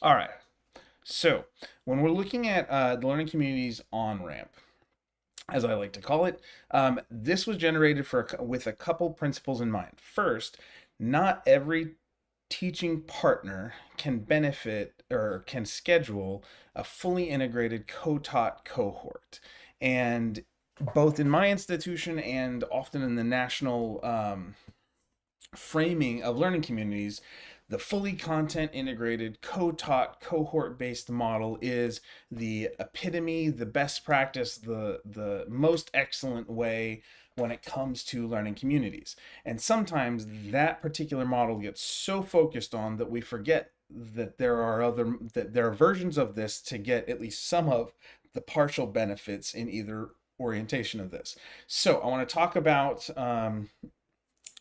All right. So when we're looking at the learning communities on ramp, as I like to call it, this was generated with a couple principles in mind. First, not every teaching partner can benefit or can schedule a fully integrated co-taught cohort. And both in my institution and often in the national framing of learning communities, the fully content integrated, co-taught, cohort-based model is the epitome, the best practice, the most excellent way when it comes to learning communities. And sometimes that particular model gets so focused on that we forget that there are versions of this to get at least some of the partial benefits in either orientation of this. So I want to talk about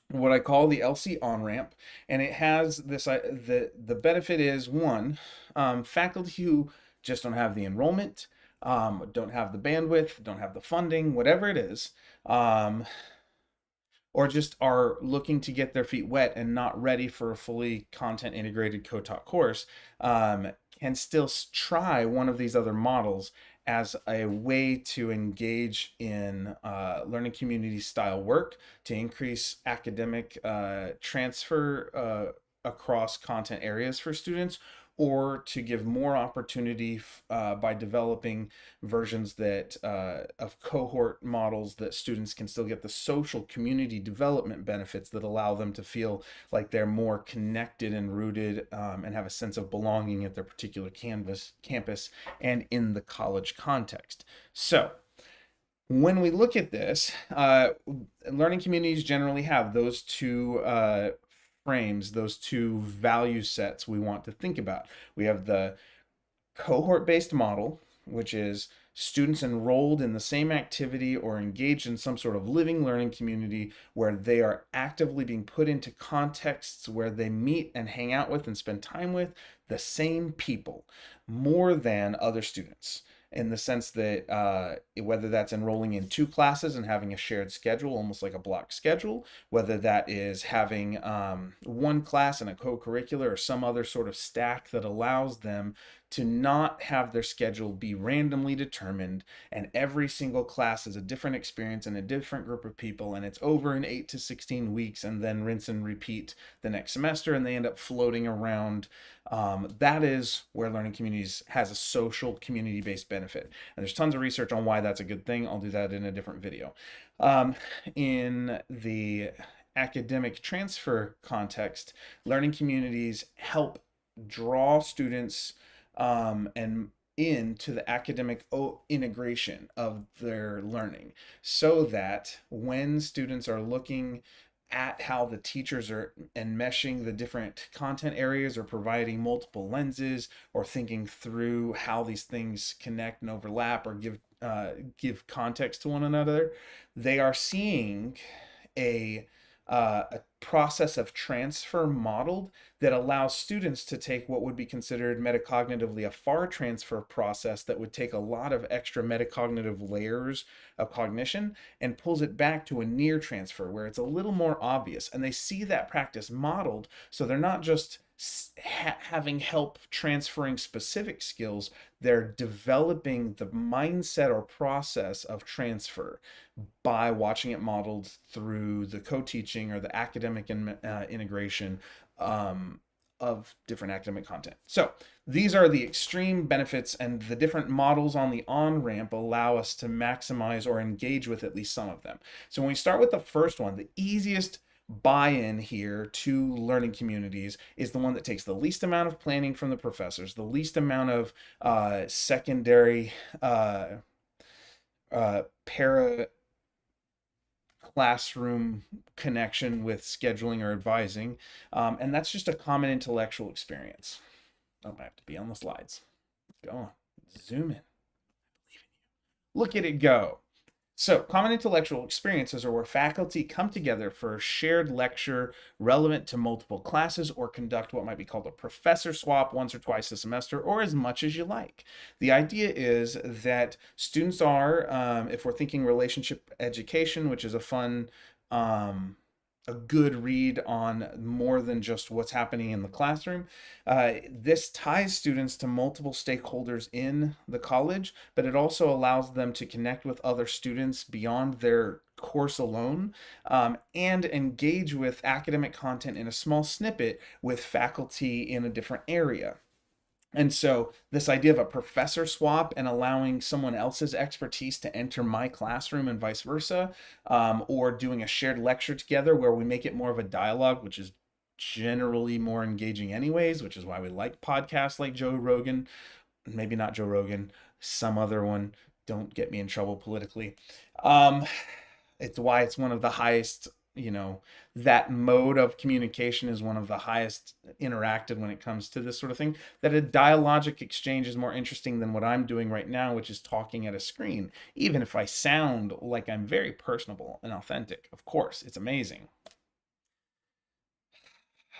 what I call the LC Onramp, and it has this. The benefit is one, faculty who just don't have the enrollment, don't have the bandwidth, don't have the funding, whatever it is, or just are looking to get their feet wet and not ready for a fully content integrated co-taught course, can still try one of these other models as a way to engage in learning community style work to increase academic transfer across content areas for students, or to give more opportunity by developing versions that of cohort models that students can still get the social community development benefits that allow them to feel like they're more connected and rooted, and have a sense of belonging at their particular campus and in the college context. So when we look at this, learning communities generally have those two frames, those two value sets we want to think about. We have the cohort-based model, which is students enrolled in the same activity or engaged in some sort of living learning community where they are actively being put into contexts where they meet and hang out with and spend time with the same people more than other students, in the sense that whether that's enrolling in two classes and having a shared schedule, almost like a block schedule, whether that is having one class and a co-curricular or some other sort of stack that allows them to not have their schedule be randomly determined, and every single class is a different experience and a different group of people, and it's over in 8 to 16 weeks, and then rinse and repeat the next semester, and they end up floating around. That is where learning communities has a social community-based benefit. And there's tons of research on why that's a good thing. I'll do that in a different video. In the academic transfer context, learning communities help draw students and into the academic integration of their learning, so that when students are looking at how the teachers are enmeshing the different content areas or providing multiple lenses or thinking through how these things connect and overlap or give context to one another, they are seeing a process of transfer modeled that allows students to take what would be considered metacognitively a far transfer process that would take a lot of extra metacognitive layers of cognition and pulls it back to a near transfer where it's a little more obvious. And they see that practice modeled, so they're not just having help transferring specific skills, they're developing the mindset or process of transfer by watching it modeled through the co-teaching or the academic integration of different academic content. So these are the extreme benefits, and the different models on the on-ramp allow us to maximize or engage with at least some of them. So when we start with the first one, the easiest buy-in here to learning communities is the one that takes the least amount of planning from the professors, the least amount of secondary para classroom connection with scheduling or advising, and that's just a common intellectual experience. Oh, I have to be on the slides. Let's go on. Zoom in. Look at it go. So, common intellectual experiences are where faculty come together for a shared lecture relevant to multiple classes, or conduct what might be called a professor swap once or twice a semester, or as much as you like. The idea is that students are, if we're thinking relationship education, which is a fun a good read on more than just what's happening in the classroom. This ties students to multiple stakeholders in the college, but it also allows them to connect with other students beyond their course alone, and engage with academic content in a small snippet with faculty in a different area. And so, this idea of a professor swap and allowing someone else's expertise to enter my classroom and vice versa, or doing a shared lecture together where we make it more of a dialogue, which is generally more engaging, anyways, which is why we like podcasts like Joe Rogan. Maybe not Joe Rogan, some other one. Don't get me in trouble politically. Um, it's why it's one of the highest, that mode of communication is one of the highest interacted when it comes to this sort of thing. That a dialogic exchange is more interesting than what I'm doing right now, which is talking at a screen. Even if I sound like I'm very personable and authentic, of course, it's amazing.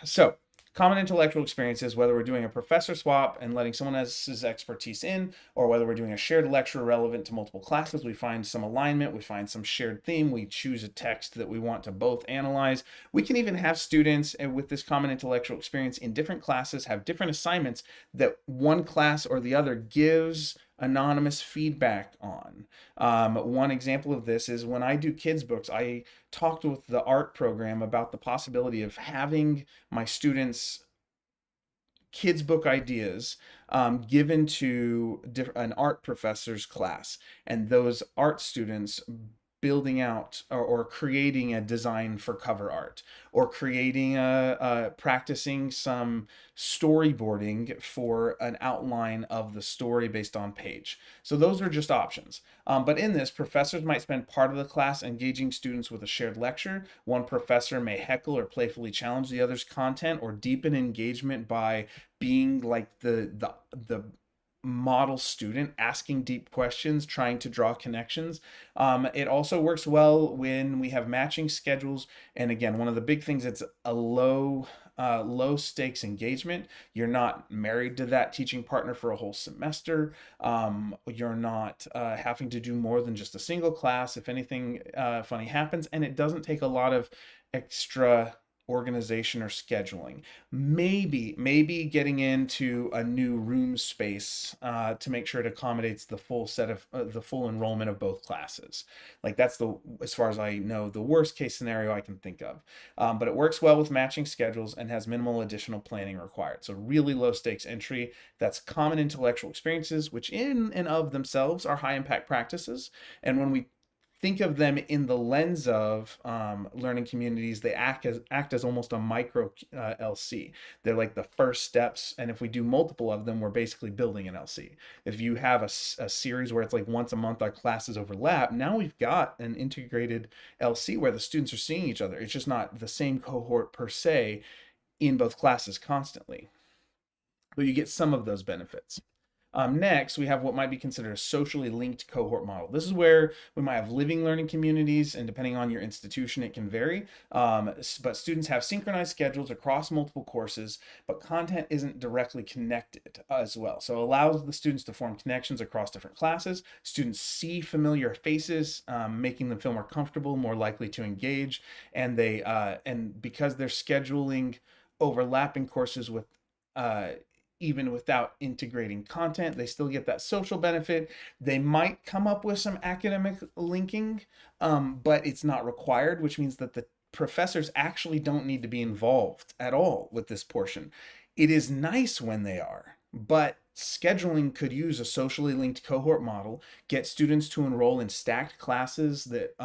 So, common intellectual experiences, whether we're doing a professor swap and letting someone else's expertise in, or whether we're doing a shared lecture relevant to multiple classes, we find some alignment, we find some shared theme, we choose a text that we want to both analyze. We can even have students with this common intellectual experience in different classes have different assignments that one class or the other gives anonymous feedback on. One example of this is when I do kids books, I talked with the art program about the possibility of having my students kids book ideas given to an art professor's class, and those art students building out or creating a design for cover art, or creating practicing some storyboarding for an outline of the story based on page. So those are just options. But in this, professors might spend part of the class engaging students with a shared lecture. One professor may heckle or playfully challenge the other's content, or deepen engagement by being like the model student, asking deep questions, trying to draw connections. It also works well when we have matching schedules. And again, one of the big things, it's a low stakes engagement. You're not married to that teaching partner for a whole semester. You're not having to do more than just a single class if anything funny happens, and it doesn't take a lot of extra organization or scheduling. Maybe getting into a new room space to make sure it accommodates the full set of the full enrollment of both classes. Like that's as far as I know, the worst case scenario I can think of. But it works well with matching schedules and has minimal additional planning required. So really low stakes entry. That's common intellectual experiences, which in and of themselves are high impact practices. And when we think of them in the lens of learning communities, they act as almost a micro LC. They're like the first steps, and if we do multiple of them, we're basically building an LC. If you have a series where it's like once a month our classes overlap, now we've got an integrated LC where the students are seeing each other. It's just not the same cohort per se in both classes constantly, but you get some of those benefits. Next, we have what might be considered a socially linked cohort model. This is where we might have living learning communities, and depending on your institution, it can vary. But students have synchronized schedules across multiple courses, but content isn't directly connected as well. So it allows the students to form connections across different classes. Students see familiar faces, making them feel more comfortable, more likely to engage, and and because they're scheduling overlapping courses with even without integrating content, they still get that social benefit. They might come up with some academic linking, but it's not required, which means that the professors actually don't need to be involved at all with this portion. It is nice when they are, but scheduling could use a socially linked cohort model, get students to enroll in stacked classes that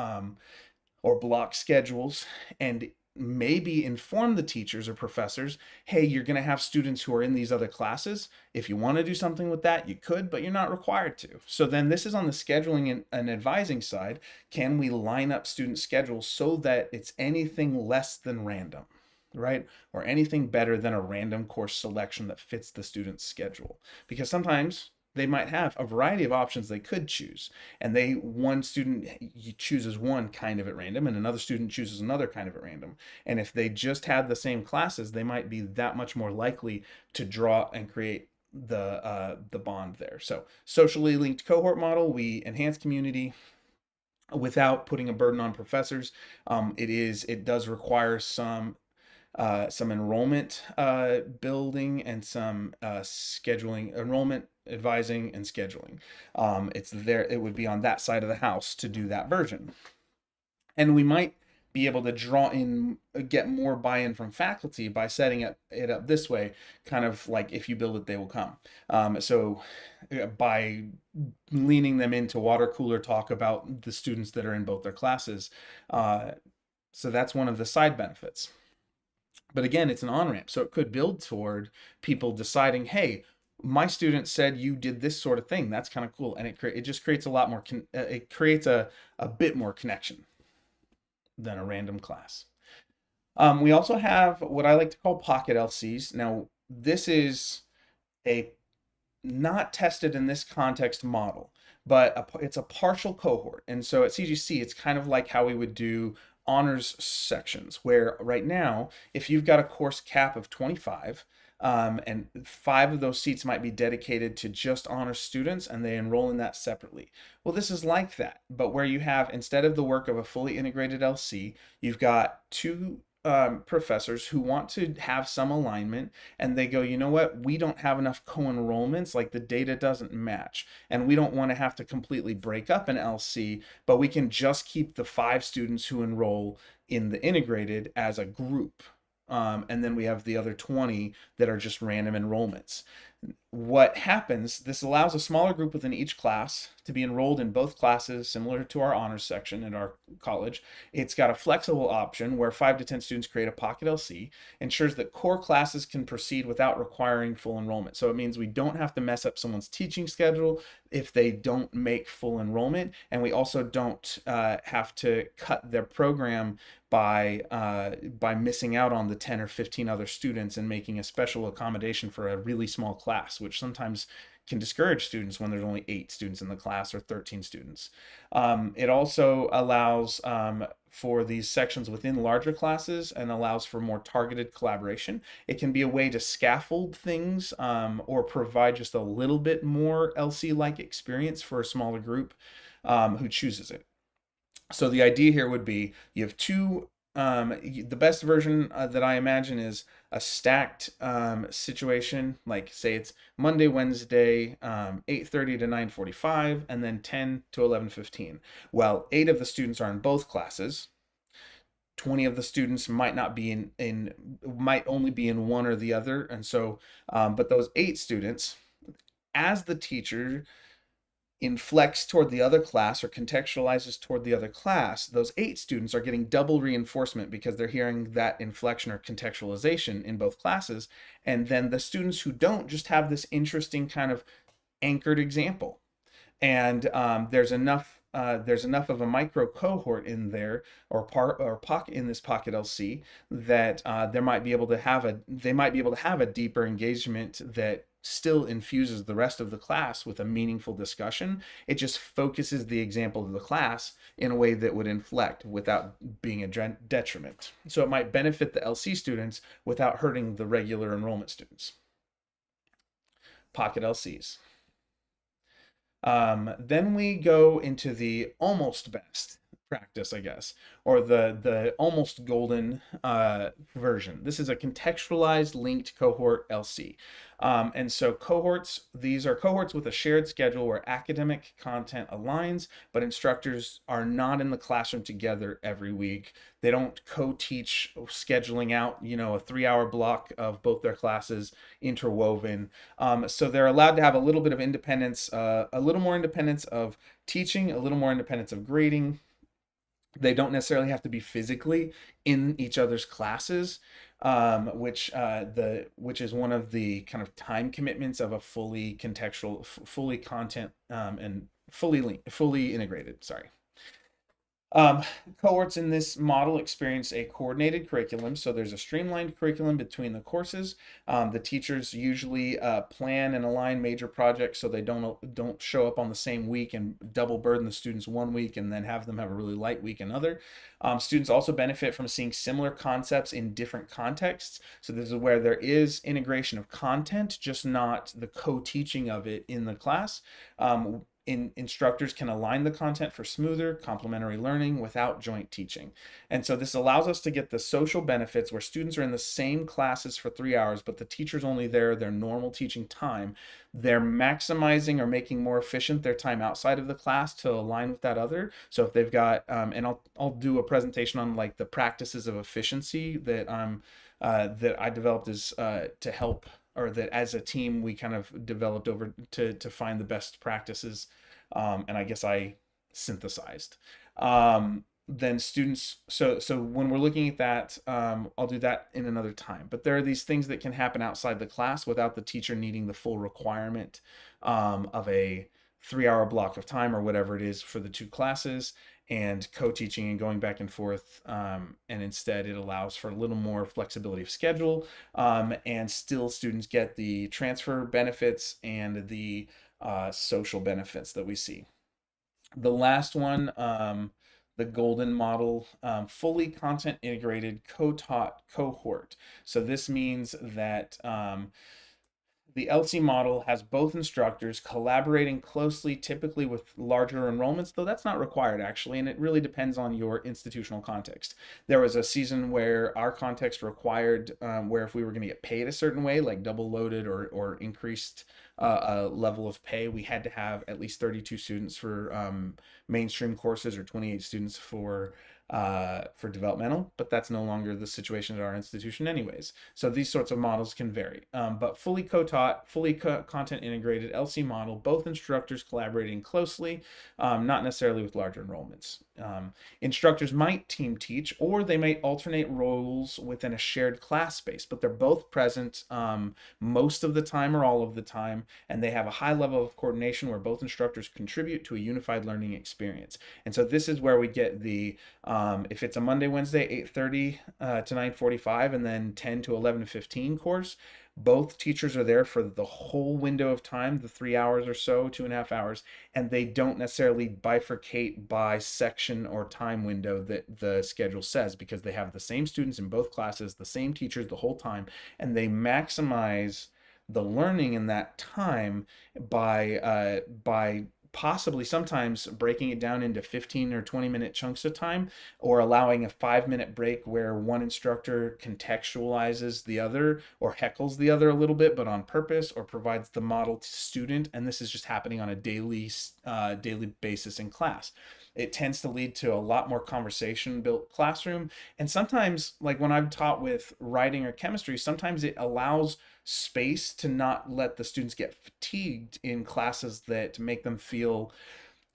or block schedules, and maybe inform the teachers or professors, hey, you're going to have students who are in these other classes. If you want to do something with that, you could, but you're not required to. So then this is on the scheduling and advising side. Can we line up student schedules so that it's anything less than random, right? Or anything better than a random course selection that fits the student's schedule? Because sometimes they might have a variety of options they could choose, and one student chooses one kind of at random and another student chooses another kind of at random, and if they just had the same classes, they might be that much more likely to draw and create the bond there. So socially linked cohort model, we enhance community, without putting a burden on professors. It does require some enrollment building and some scheduling, enrollment advising and scheduling. It's there. It would be on that side of the house to do that version, and we might be able to draw in, get more buy-in from faculty by setting it up this way, kind of like if you build it, they will come. So by leaning them into water cooler talk about the students that are in both their classes. So that's one of the side benefits. But again, it's an on-ramp, so it could build toward people deciding, hey, my student said you did this sort of thing. That's kind of cool, and it just creates a lot more. It creates a bit more connection than a random class. We also have what I like to call pocket LCs. Now, this is a not tested in this context model, but it's a partial cohort. And so at CGC, it's kind of like how we would do honors sections, where right now, if you've got a course cap of 25, and 5 of those seats might be dedicated to just honors students, and they enroll in that separately. Well, this is like that, but where you have, instead of the work of a fully integrated LC, you've got 2 professors who want to have some alignment, and they go, you know what, we don't have enough co-enrollments, like the data doesn't match, and we don't want to have to completely break up an LC, but we can just keep the 5 students who enroll in the integrated as a group. And then we have the other 20 that are just random enrollments. What happens, this allows a smaller group within each class to be enrolled in both classes, similar to our honors section at our college. It's got a flexible option where 5 to 10 students create a pocket LC, ensures that core classes can proceed without requiring full enrollment. So it means we don't have to mess up someone's teaching schedule if they don't make full enrollment, and we also don't have to cut their program by missing out on the 10 or 15 other students and making a special accommodation for a really small class, which sometimes can discourage students when there's only 8 students in the class or 13 students. It also allows for these sections within larger classes and allows for more targeted collaboration. It can be a way to scaffold things or provide just a little bit more LC-like experience for a smaller group who chooses it. So the idea here would be you have 2, the best version that I imagine is a stacked situation, like say it's Monday, Wednesday, 8:30 to 9:45, and then 10 to 11:15. Well, 8 of the students are in both classes. 20 of the students might not be might only be in one or the other. And so, but those 8 students, as the teacher inflects toward the other class or contextualizes toward the other class, those 8 students are getting double reinforcement because they're hearing that inflection or contextualization in both classes. And then the students who don't just have this interesting kind of anchored example. And there's enough of a micro cohort in there or pocket in this pocket LC that they might be able to have a deeper engagement that still infuses the rest of the class with a meaningful discussion. It just focuses the example of the class in a way that would inflect without being a detriment. So it might benefit the LC students without hurting the regular enrollment students. Pocket LCs. Then we go into the almost best practice, I guess, or the almost golden version. This is a contextualized linked cohort LC. And so these are cohorts with a shared schedule where academic content aligns, but instructors are not in the classroom together every week. They don't co-teach, scheduling out, a 3-hour block of both their classes interwoven. So they're allowed to have a little bit of independence, a little more independence of teaching, a little more independence of grading. They don't necessarily have to be physically in each other's classes, which is one of the kind of time commitments of a fully contextual, fully content and fully integrated. Sorry. Cohorts in this model experience a coordinated curriculum, so there's a streamlined curriculum between the courses. The teachers usually plan and align major projects so they don't show up on the same week and double burden the students one week and then have them have a really light week another. Students also benefit from seeing similar concepts in different contexts. So this is where there is integration of content, just not the co-teaching of it in the class. instructors can align the content for smoother, complementary learning without joint teaching. And so this allows us to get the social benefits where students are in the same classes for 3 hours, but the teacher's only there their normal teaching time. They're maximizing or making more efficient their time outside of the class to align with that other. So if they've got, and I'll do a presentation on like the practices of efficiency that I developed as to help, or that as a team we kind of developed over to find the best practices, and I guess I synthesized. Then students, so when we're looking at that, I'll do that in another time. But there are these things that can happen outside the class without the teacher needing the full requirement of a 3 hour block of time or whatever it is for the two classes, and co-teaching and going back and forth, and instead it allows for a little more flexibility of schedule, and still students get the transfer benefits and the social benefits that we see. The last one, the golden model, fully content integrated co-taught cohort. So this means that the LC model has both instructors collaborating closely, typically with larger enrollments, though that's not required actually, and it really depends on your institutional context. There was a season where our context required, where if we were going to get paid a certain way, like double loaded or increased level of pay, we had to have at least 32 students for mainstream courses or 28 students for developmental, but that's no longer the situation at our institution anyways. So these sorts of models can vary, but fully co-taught, fully content integrated LC model, both instructors collaborating closely, not necessarily with larger enrollments. Instructors might team teach, or they might alternate roles within a shared class space, but they're both present most of the time or all of the time, and they have a high level of coordination where both instructors contribute to a unified learning experience. And so this is where we get the if it's a Monday, Wednesday, 8:30 to 9:45, and then 10 to 11:15 course, both teachers are there for the whole window of time, the 3 hours or so, 2.5 hours, and they don't necessarily bifurcate by section or time window that the schedule says, because they have the same students in both classes, the same teachers the whole time, and they maximize the learning in that time by possibly sometimes breaking it down into 15 or 20-minute chunks of time, or allowing a 5-minute break where one instructor contextualizes the other or heckles the other a little bit, but on purpose, or provides the model to student. And this is just happening on a daily basis in class. It tends to lead to a lot more conversation built classroom. And sometimes, like when I've taught with writing or chemistry, sometimes it allows space to not let the students get fatigued in classes that make them feel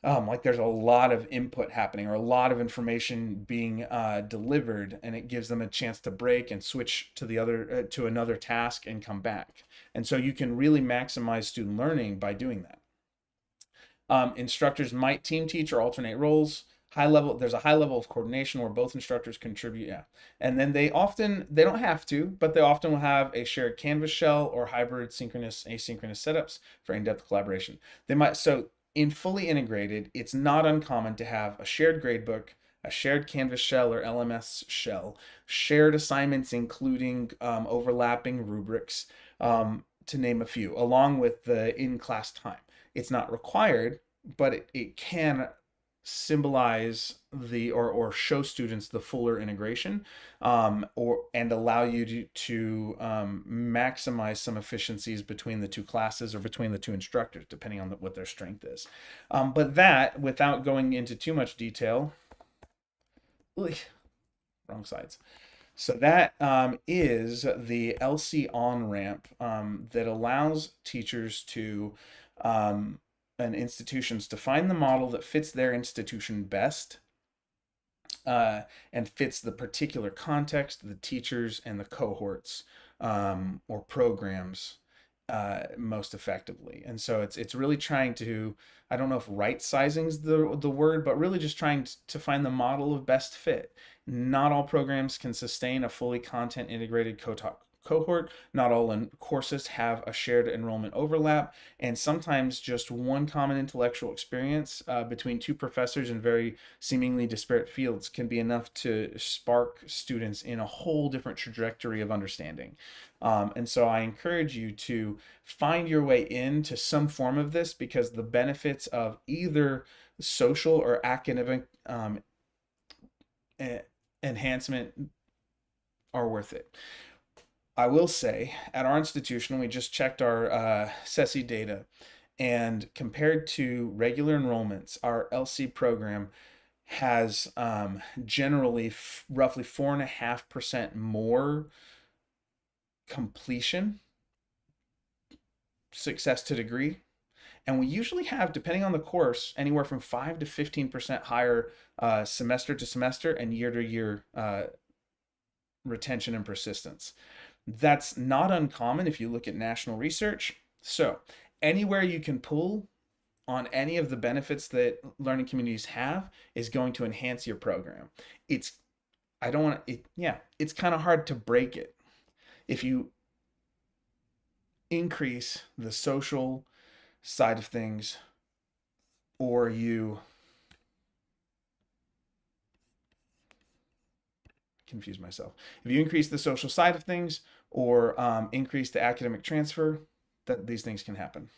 like there's a lot of input happening or a lot of information being delivered, and it gives them a chance to break and switch to the other to another task and come back. And so you can really maximize student learning by doing that. Instructors might team teach or alternate roles. There's a high level of coordination where both instructors contribute. Yeah. And then they don't have to, but they often will have a shared Canvas shell or hybrid synchronous, asynchronous setups for in-depth collaboration. So in fully integrated, it's not uncommon to have a shared gradebook, a shared Canvas shell or LMS shell, shared assignments, including overlapping rubrics, to name a few, along with the in-class time. It's not required, but it can symbolize or show students the fuller integration, and allow you to maximize some efficiencies between the two classes or between the two instructors, depending on what their strength is. But that, without going into too much detail, wrong sides. So that is the LC Onramp that allows teachers to and institutions to find the model that fits their institution best, and fits the particular context, the teachers, and the cohorts or programs most effectively. And so it's really trying to, I don't know if right sizing is the word, but really just trying to find the model of best fit. Not all programs can sustain a fully content integrated cohort. Not all courses have a shared enrollment overlap, and sometimes just one common intellectual experience between two professors in very seemingly disparate fields can be enough to spark students in a whole different trajectory of understanding. And so I encourage you to find your way into some form of this, because the benefits of either social or academic enhancement are worth it. I will say, at our institution, we just checked our CGCC data, and compared to regular enrollments, our LC program has generally roughly 4.5% more completion, success to degree. And we usually have, depending on the course, anywhere from 5 to 15% higher semester to semester and year to year retention and persistence. That's not uncommon if you look at national research. So anywhere you can pull on any of the benefits that learning communities have is going to enhance your program. It's I don't want it, yeah, it's kind of hard to break it. If you increase the social side of things, or you confuse myself. If you increase the social side of things, or increase the academic transfer, that these things can happen.